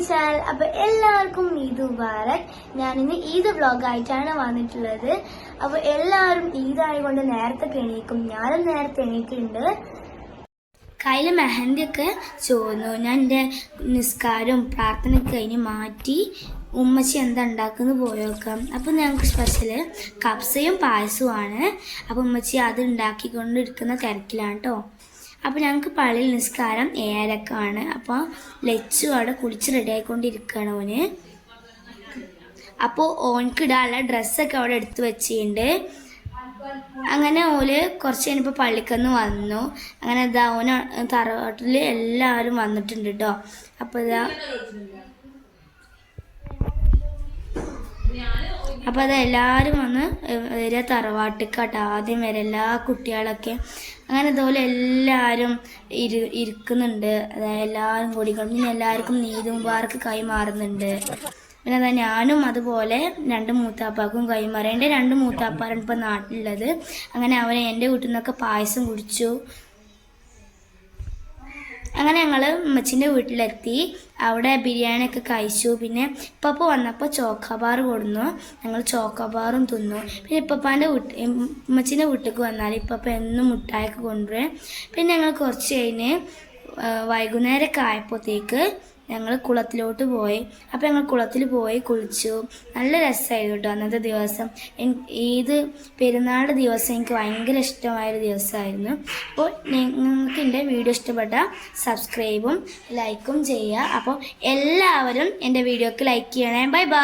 Channel. അപ്പൊ എല്ലാവർക്കും ഈദ് മുബാറക്. ഞാനിന്ന് ഈദ് വ്ളോഗായിട്ടാണ് വന്നിട്ടുള്ളത്. അപ്പൊ എല്ലാവരും ഈദായതുകൊണ്ട് നേരത്തെ എണീക്കും. ഞാനും നേരത്തെ എണീക്കുന്നുണ്ട്. കയ്യിൽ മെഹന്തിയൊക്കെ ചോന്നു. ഞാൻ എൻ്റെ നിസ്കാരവും പ്രാർത്ഥനയൊക്കെ കഴിഞ്ഞ് മാറ്റി ഉമ്മച്ചി എന്താ ഉണ്ടാക്കുന്നത് പോയേക്കാം. അപ്പോൾ ഞങ്ങൾക്ക് സ്പെഷ്യല് കപ്സയും പായസവുമാണ്. അപ്പോൾ ഉമ്മച്ചി അത് ഉണ്ടാക്കിക്കൊണ്ടിരിക്കുന്ന തിരക്കിലാണ് കേട്ടോ. അപ്പോൾ ഞങ്ങൾക്ക് പള്ളിയിൽ നിസ്കാരം 7:00 അപ്പോൾ ലച്ചു അവിടെ കുളിച്ച് റെഡി ആയിക്കൊണ്ടിരിക്കുകയാണ് ഓന്. അപ്പോൾ ഓനക്ക് ഇടാനുള്ള ഡ്രസ്സൊക്കെ അവിടെ എടുത്ത് വെച്ചിട്ടുണ്ട്. അങ്ങനെ ഓല് കുറച്ച് കഴിഞ്ഞപ്പോൾ പള്ളിക്കന്ന് വന്നു. അങ്ങനെ ഇതാ ഓന് തറവാട്ടിൽ എല്ലാവരും വന്നിട്ടുണ്ട് കേട്ടോ. അപ്പോൾ അത് എല്ലാവരും വന്ന് വരിക തറവാട്ടിക്കാട്ടോ ആദ്യം വരെ എല്ലാ കുട്ടികളൊക്കെ. അങ്ങനെ ഇതുപോലെ എല്ലാവരും ഇരിക്കുന്നുണ്ട്. അതായത് എല്ലാവരും കൂടി പിന്നെ എല്ലാവർക്കും ഈദ് മുബാറക്ക് കൈമാറുന്നുണ്ട്. പിന്നെ അതാ ഞാനും അതുപോലെ 2 മൂത്താപ്പാക്കും കൈമാറി. എൻ്റെ 2 മൂത്താപ്പാരാണ് ഇപ്പോൾ നാട്ടിലുള്ളത്. അങ്ങനെ അവരെ എൻ്റെ വീട്ടിൽ നിന്നൊക്കെ പായസം കുടിച്ചു. അങ്ങനെ ഞങ്ങൾ ഉമ്മച്ചിൻ്റെ വീട്ടിലെത്തി. അവിടെ ബിരിയാണിയൊക്കെ കഴിച്ചു. പിന്നെ ഇപ്പപ്പോൾ വന്നപ്പോൾ ചോക്കോബാർ കൊടുന്നു. ഞങ്ങൾ ചോക്കോബാറും തിന്നു. പിന്നെ ഇപ്പപ്പാൻ്റെ ഉമ്മച്ചിൻ്റെ വീട്ടിലേക്ക് വന്നാൽ ഇപ്പപ്പോൾ എന്നും മുട്ടായൊക്കെ കൊണ്ടുവരും. പിന്നെ ഞങ്ങൾ കുറച്ച് കഴിഞ്ഞ് വൈകുന്നേരമൊക്കെ ആയപ്പോഴത്തേക്ക് ഞങ്ങൾ കുളത്തിലോട്ട് പോയി. അപ്പോൾ ഞങ്ങൾ കുളത്തിൽ പോയി കുളിച്ചു. നല്ല രസമായിരുന്നു കേട്ടോ അന്നത്തെ ദിവസം. ഈദ് പെരുന്നാളുടെ ദിവസം എനിക്ക് ഭയങ്കര ഇഷ്ടമായൊരു ദിവസമായിരുന്നു. അപ്പോൾ നിങ്ങൾക്ക് എൻ്റെ വീഡിയോ ഇഷ്ടപ്പെട്ടാൽ സബ്സ്ക്രൈബും ലൈക്കും ചെയ്യുക. അപ്പോൾ എല്ലാവരും എൻ്റെ വീഡിയോക്ക് ലൈക്ക് ചെയ്യണേ. Bye bye.